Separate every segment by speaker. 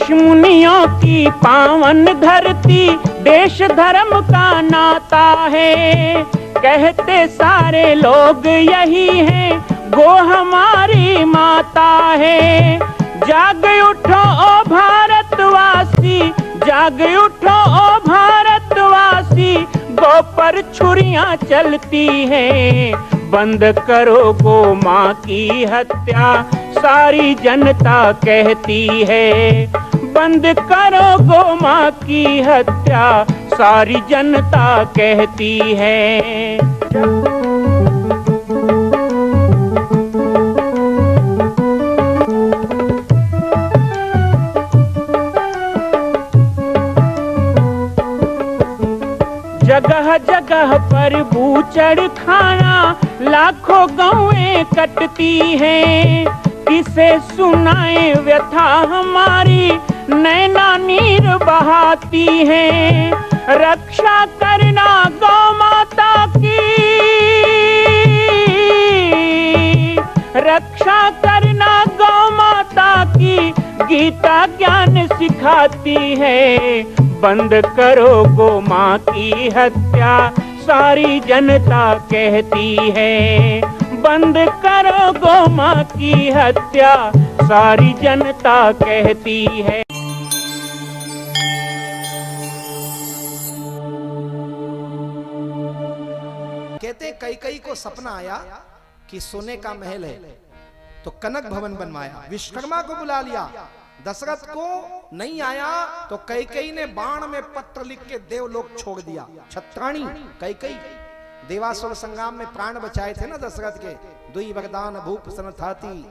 Speaker 1: ऋषि मुनियों की पावन धरती, देश धर्म का नाता है। कहते सारे लोग यही हैं, गो हमारी माता है। जाग उठो ओ भारतवासी, जाग उठो ओ भारतवासी, गो पर छुरियां चलती हैं। बंद करो गो माँ की हत्या, सारी जनता कहती है। बंद करो गो माँ की हत्या, सारी जनता कहती है। जगह जगह पर बूचड़ खाना, लाखों गौएं कटती हैं। किसे सुनाए व्यथा हमारी, नैना नीर बहाती हैं। रक्षा करना गौ माता की, रक्षा करना गौ माता की, गीता ज्ञान सिखाती है। बंद करो गो माँ की हत्या, सारी जनता कहती है। बंद करो गो माँ की हत्या, सारी जनता कहती है।
Speaker 2: कहते कई को सपना आया कि सोने का महल है, तो कनक भवन बनवाया। विश्वकर्मा को बुला लिया, दशरथ को नहीं आया तो कैकेयी ने बाण में पत्र लिख के देवलोक छोड़ दिया। छत्राणी कैकेयी देवासुर संग्राम में प्राण बचाए थे ना दशरथ के। दुई वरदान भूप सनथाती,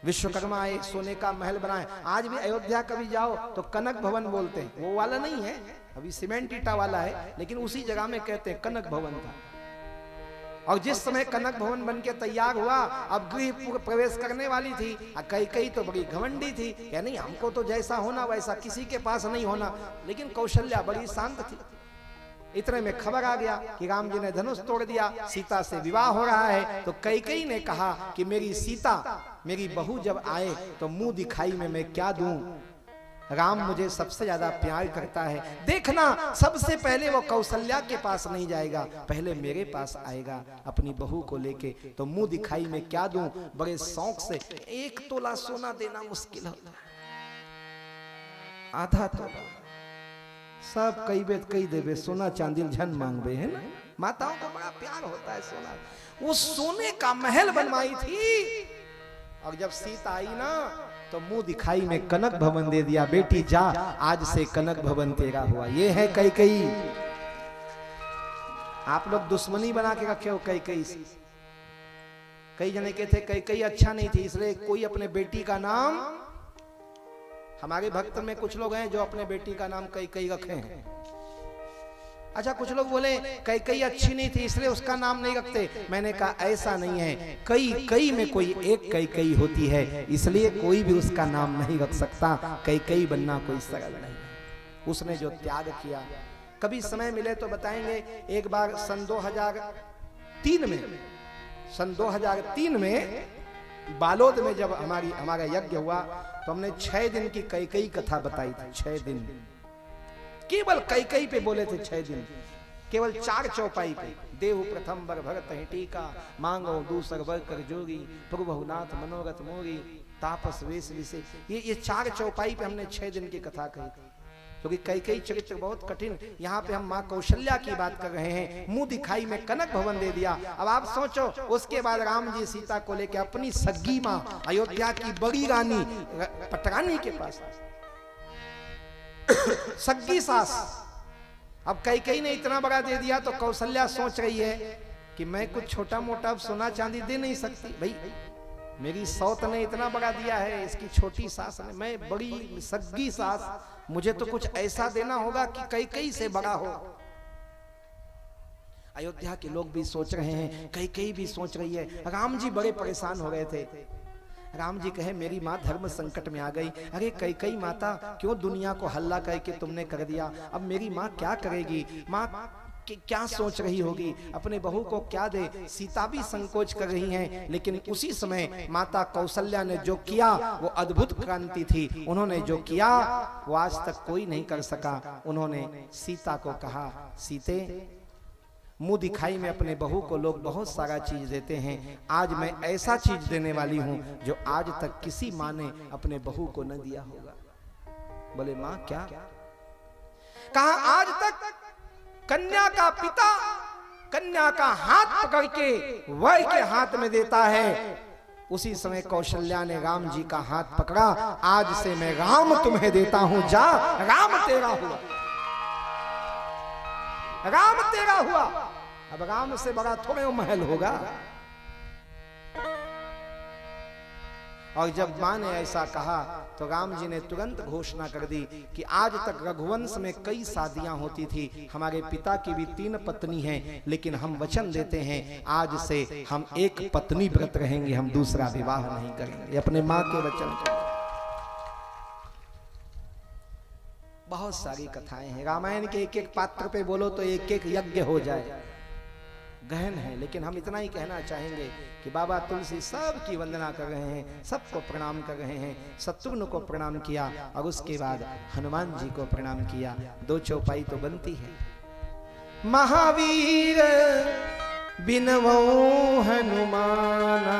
Speaker 2: विश्वकर्मा एक सोने का महल बनाए। आज भी अयोध्या कभी जाओ तो कनक भवन बोलते हैं, वो वाला नहीं है, अभी सीमेंट ईटा वाला है, लेकिन उसी जगह में कहते हैं कनक भवन था। और जिस समय कनक भवन बन के तैयार हुआ, अब गृह प्रवेश करने वाली थी, कैकेयी तो बड़ी घमंडी थी, या नहीं हमको तो जैसा होना वैसा किसी के पास नहीं होना। लेकिन कौशल्या बड़ी शांत थी। इतने में खबर आ गया कि राम जी ने धनुष तोड़ दिया, सीता से विवाह हो रहा है। तो कैकेयी ने कहा कि मेरी सीता, मेरी बहू जब आए तो मुंह दिखाई में मैं क्या दूं। राम मुझे सबसे ज्यादा प्यार करता है, देखना सबसे पहले वो कौशल्या के पास नहीं जाएगा, पहले मेरे पास आएगा अपनी बहू को लेके। तो मुंह दिखाई में क्या दूं, बड़े शौक से 1 तोला सोना देना मुश्किल होता, आधा तोला सब कई बेत कई देवे, सोना चांदी झन मांगवे है ना। माताओं को बड़ा प्यार होता है सोना। वो सोने का महल बनवाई थी, और जब सीता आई ना तो मुंह दिखाई में कनक भवन दे दिया। बेटी जा, आज से कनक भवन तेरा हुआ। ये है कैकेयी। आप लोग दुश्मनी बना के रखे हो कैकेयी से। कई जने कहते थे कैकेयी अच्छा नहीं थी, इसलिए कोई अपने बेटी का नाम, हमारे भक्त में कुछ लोग हैं जो अपने बेटी का नाम कैकेयी रखे हैं। अच्छा, कुछ लोग बोले कैकेयी अच्छी नहीं थी इसलिए उसका नाम नहीं रखते। मैंने कहा ऐसा नहीं है, कई में कोई एक कैकेयी होती है, इसलिए कोई भी उसका नाम नहीं रख सकता। कैकेयी बनना कोई सरल नहीं है। उसने जो त्याग किया, कभी समय मिले तो बताएंगे। एक बार सन 2003 में बालोद में जब हमारा यज्ञ हुआ तो हमने 6 दिन की कैकेयी कथा बताई थी। 6 दिन केवल कैकेयी पे बोले थे। 6 दिन केवल 4 चौपाई पे। देहु प्रथम बर भरत है टीका, मांगो दूसर बर कर जोगी, प्रभुनाथ मनोरथ मोरी, तापस वेश विसे। ये 4 चौपाई पे हमने 6 दिन की कथा कही थी, क्योंकि कैकेयी चरित्र बहुत कठिन। यहाँ पे हम माँ कौशल्या की बात कर रहे हैं। मुंह दिखाई में कनक भवन दे दिया। अब आप सोचो, उसके बाद राम जी सीता को लेकर अपनी सग्गी माँ अयोध्या की बड़ी रानी पटरानी के पास, सग्गी सास। अब कैकेयी ने इतना बड़ा दे दिया तो कौशल्या सोच रही है कि मैं कुछ छोटा मोटा सोना चांदी दे नहीं सकती। भाई मेरी सौत ने इतना बड़ा दिया है, इसकी छोटी सास ने, मैं बड़ी सग्गी सास, मुझे तो कुछ ऐसा देना होगा कि कैकेयी से बड़ा हो। अयोध्या के लोग भी सोच रहे हैं, कैकेयी भी सोच रही है। राम जी बड़े परेशान हो गए थे। राम जी कहे मेरी माँ धर्म संकट में आ गई। अरे कैकेयी माता, क्यों दुनिया को हल्ला करके तुमने कर दिया, अब मेरी माँ क्या करेगी। माँ क्या सोच रही होगी, अपने बहू को क्या दे। सीता भी संकोच कर रही हैं, लेकिन उसी समय माता कौशल्या ने जो किया वो अद्भुत क्रांति थी। उन्होंने जो किया वो आज तक कोई नहीं कर सका। उन्होंने सीता को कहा, सीते, मुंह दिखाई में अपने बहू को लोग बहुत सारा चीज देते हैं, आज मैं ऐसा चीज देने वाली हूं जो आज तक किसी माँ ने अपने बहू को न दिया होगा। बोले माँ क्या? कहा आज तक कन्या का पिता कन्या का हाथ पकड़ के वह के हाथ में देता है। उसी समय कौशल्या ने राम जी का हाथ पकड़ा, आज से मैं राम तुम्हें देता हूं, जा राम तेरा हुआ, राम तेरा हुआ। अब राम से बड़ा थोड़े महल होगा। और जब मां ने ऐसा कहा तो राम जी ने तुरंत घोषणा कर दी कि आज तक रघुवंश में कई शादियां होती थी, हमारे पिता की भी 3 पत्नी हैं, लेकिन हम वचन देते हैं आज से हम एक पत्नी व्रत रहेंगे, हम दूसरा विवाह नहीं करेंगे। अपने मां के वचन को। बहुत सारी कथाएं हैं रामायण के, एक एक पात्र पे बोलो तो एक एक यज्ञ हो जाए, गहन है। लेकिन हम इतना ही कहना चाहेंगे कि बाबा तुलसी सबकी वंदना कर रहे हैं, सबको प्रणाम कर रहे हैं। शत्रुघ्न को प्रणाम किया और उसके बाद हनुमान जी को प्रणाम किया। 2 चौपाई तो बनती है। महावीर बिनवो हनुमाना,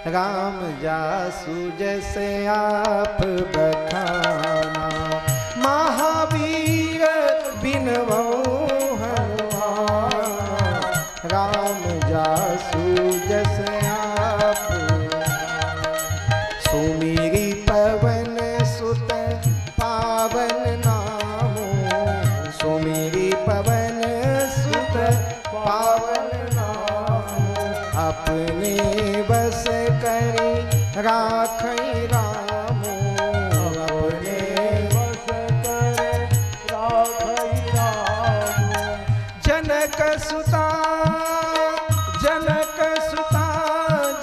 Speaker 2: राम जासु जैसे आप बखाना। महावीर बिनवो राम जासु जैसे आप, सुमिरी पवन सुत पावन नामो, सुमिरी पवन सुत पावन नामो। अपने बस करी राखई रामो, अपने बस करे राखई रामो। जनक सुता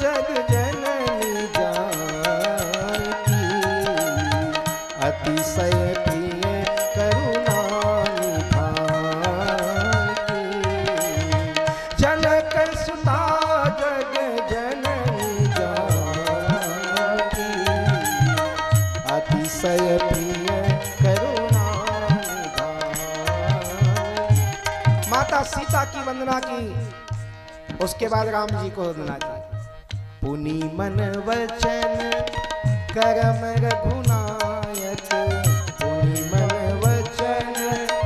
Speaker 2: जग जननी जानकी, अतिशय प्रिय करुणा निधानकी। जनक सुता जग जननी जानकी, अतिशय प्रिय करुणा निधानकी। माता सीता की वंदना की, उसके बाद राम जी को वंदना की। पुनि मन वचन करम रघुनायक, पुनि मन वचन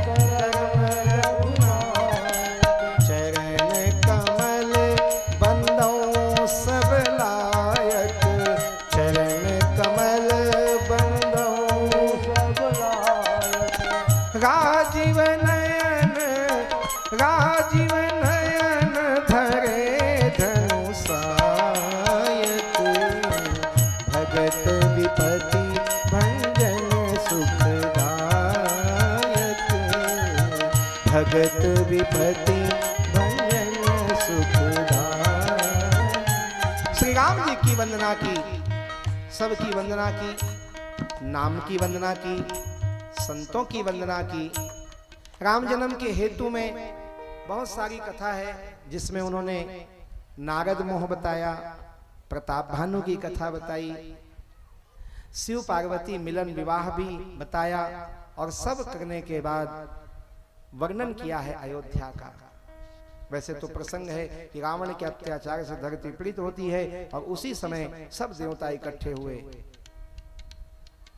Speaker 2: करम रघुनायक। चरण कमल बंदो सब लायक, चरण कमल बंदो सब लायक। राजीव नयन राजीव नयन धरे धनुषायक, भगत विपति भंजन सुखदायक, भगत विपति भंजन सुखदायक। श्री राम जी की वंदना की, सबकी वंदना की, नाम की वंदना की, संतों की वंदना की। राम जन्म के हेतु में बहुत सारी कथा है, जिसमें उन्होंने नारद मोह बताया, प्रताप भानु की कथा बताई, शिव पार्वती मिलन विवाह भी बताया, और सब करने के बाद वर्णन किया है अयोध्या का। वैसे तो प्रसंग है कि रावण के अत्याचार से धरती पीड़ित होती है और उसी समय सब देवता इकट्ठे हुए।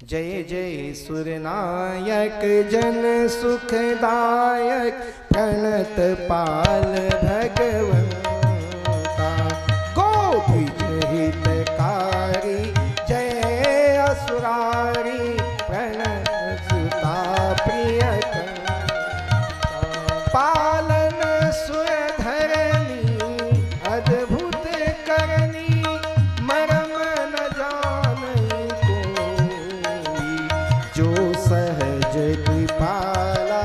Speaker 2: जय जय सुरनायक जन सुखदायक, प्रणत पाल भगवंता। गोविंद हितकारी जय असुरारी, प्रणत सुता प्रियकंता। पालन सुर धरनी अद्भुत करनी, मरम न जानई कोई। जो सहज कृपाला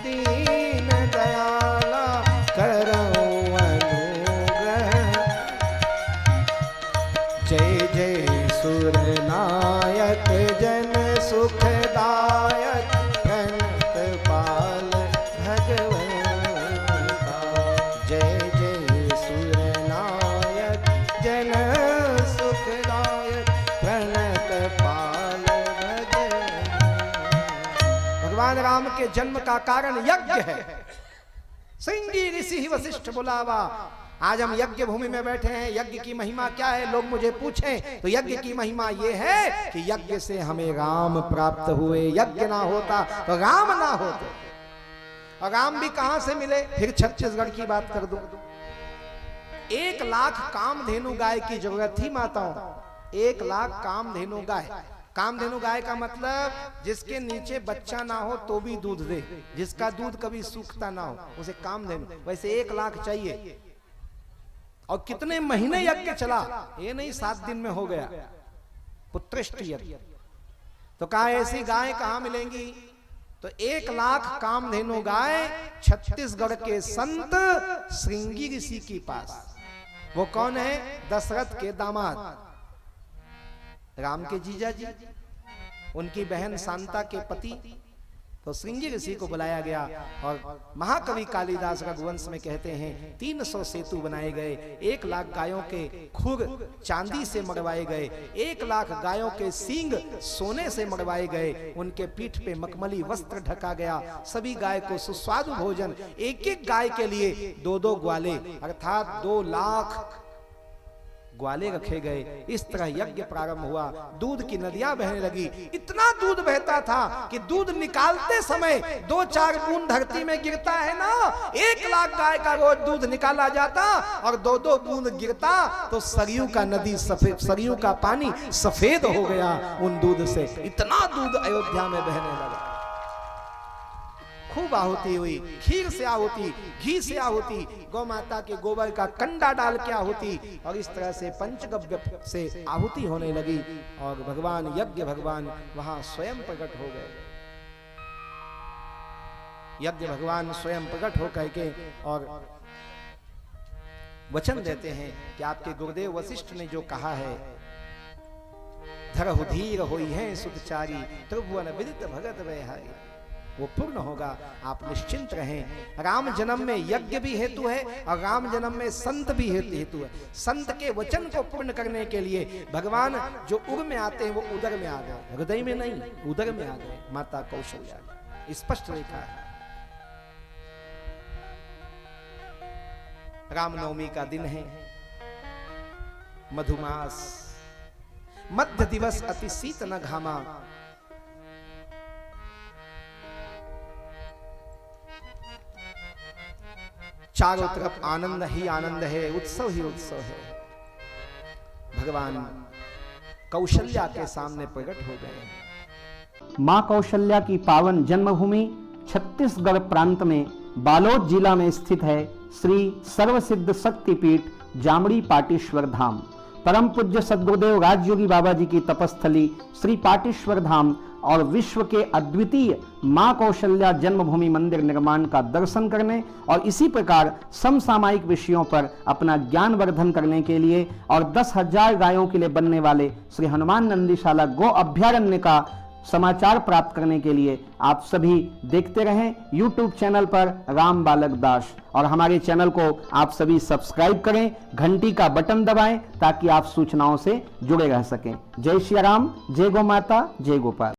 Speaker 2: दीन दयाला, करऊं अनुग्रह। जय जय सुरनायक जन सुखदायक, प्रणत पाल भगवंता। के जन्म का कारण यज्ञ है। श्रृंगी ऋषि ही वशिष्ठ बुलावा। आज हम यज्ञ भूमि में बैठे हैं। यज्ञ की महिमा क्या है लोग मुझे पूछें तो यज्ञ की महिमा ये है कि यज्ञ से हमें राम प्राप्त हुए। यज्ञ ना होता तो राम ना होते। और राम भी कहां से मिले? फिर छत्तीसगढ़ की बात कर दूं। 1 लाख कामधेनु गाय की जरूरत थी माताओं। 1 लाख कामधेनु गाय। कामधेनु गाय का मतलब जिसके नीचे बच्चा ना हो तो भी दूध दे, जिसका दूध कभी सूखता ना हो, उसे कामधेनु। वैसे 1 लाख चाहिए। और कितने महीने यज्ञ चला, ये नहीं 7 दिन में हो गया। पुत्रष्ट यज्ञ। तो कहा ऐसी गाय कहां मिलेंगी? तो 1 लाख कामधेनु गाय छत्तीसगढ़ के संत श्रृंगी ऋषि के पास। वो कौन है? दशरथ के दामाद, राम के जीजा जी, उनकी बहन शांता के पति। तो श्रृंगी ऋषि को बुलाया गया और महाकवि कालिदास रघुवंश में कहते हैं 300 सेतु बनाए गए, 1 लाख गायों के खुर चांदी से मड़वाए गए, 1 लाख गायों के सींग सोने से मड़वाए गए, उनके पीठ पे मखमली वस्त्र ढका गया। सभी गाय को सुस्वादु भोजन, एक एक गाय के लिए 2-2 ग्वाले अर्थात 2 लाख ग्वाले रखे गए। इस तरह यज्ञ प्रारंभ हुआ। दूध की नदियां बहने लगी। इतना दूध बहता था कि दूध निकालते समय 2-4 बूंद धरती में गिरता है ना, 1 लाख गाय का रोज दूध निकाला जाता और 2-2 बूंद गिरता तो सरयू का नदी सफेद, सरयू का पानी सफेद हो गया उन दूध से। इतना दूध अयोध्या में बहने लगा। खूब आहुति हुई, खीर से आहुति, घी से आहुति, गौ माता के गोबर का कंडा डाल के आहुति, और इस तरह से पंचगव्य से आहुति होने लगी। और भगवान यज्ञ भगवान वहां स्वयं प्रकट हो गए। यज्ञ भगवान स्वयं प्रकट होकर के और वचन देते हैं कि आपके गुरुदेव वशिष्ठ ने जो कहा है, धरहु धीर होई है सुतचारी, त्रिभुवन विदित भगत वैहारी, वो पूर्ण होगा। आप निश्चिंत रहें। राम जन्म में यज्ञ भी हेतु है और राम जन्म में संत भी हेतु है। संत के वचन को पूर्ण करने के लिए भगवान जो उर में आते हैं वो उदर में आ गए, हृदय में नहीं, उदर में आ गए। माता कौशल्या स्पष्ट लिखा है। रामनवमी का दिन है, मधुमास, मध्य दिवस, अति शीत न घामा। चारों तरफ आनंद ही आनंद है, उत्सव ही उत्सव है। भगवान कौशल्या के सामने प्रकट हो गए।
Speaker 3: मां कौशल्या की पावन जन्मभूमि छत्तीसगढ़ प्रांत में बालोद जिला में स्थित है श्री सर्वसिद्ध शक्तिपीठ जामड़ी पाटेश्वर धाम। परम पूज्य सद्गुरुदेव राजयोगी बाबा जी की तपस्थली श्री पाटेश्वर धाम और विश्व के अद्वितीय मां कौशल्या जन्मभूमि मंदिर निर्माण का दर्शन करने और इसी प्रकार समसामयिक विषयों पर अपना ज्ञान वर्धन करने के लिए और 10,000 गायों के लिए बनने वाले श्री हनुमान नंदीशाला गो अभ्यारण्य का समाचार प्राप्त करने के लिए आप सभी देखते रहें YouTube चैनल पर राम बालक दास, और हमारे चैनल को आप सभी सब्सक्राइब करें, घंटी का बटन दबाएं ताकि आप सूचनाओं से जुड़े रह सकें। जय श्री राम, जय गौ माता, जय गोपाल।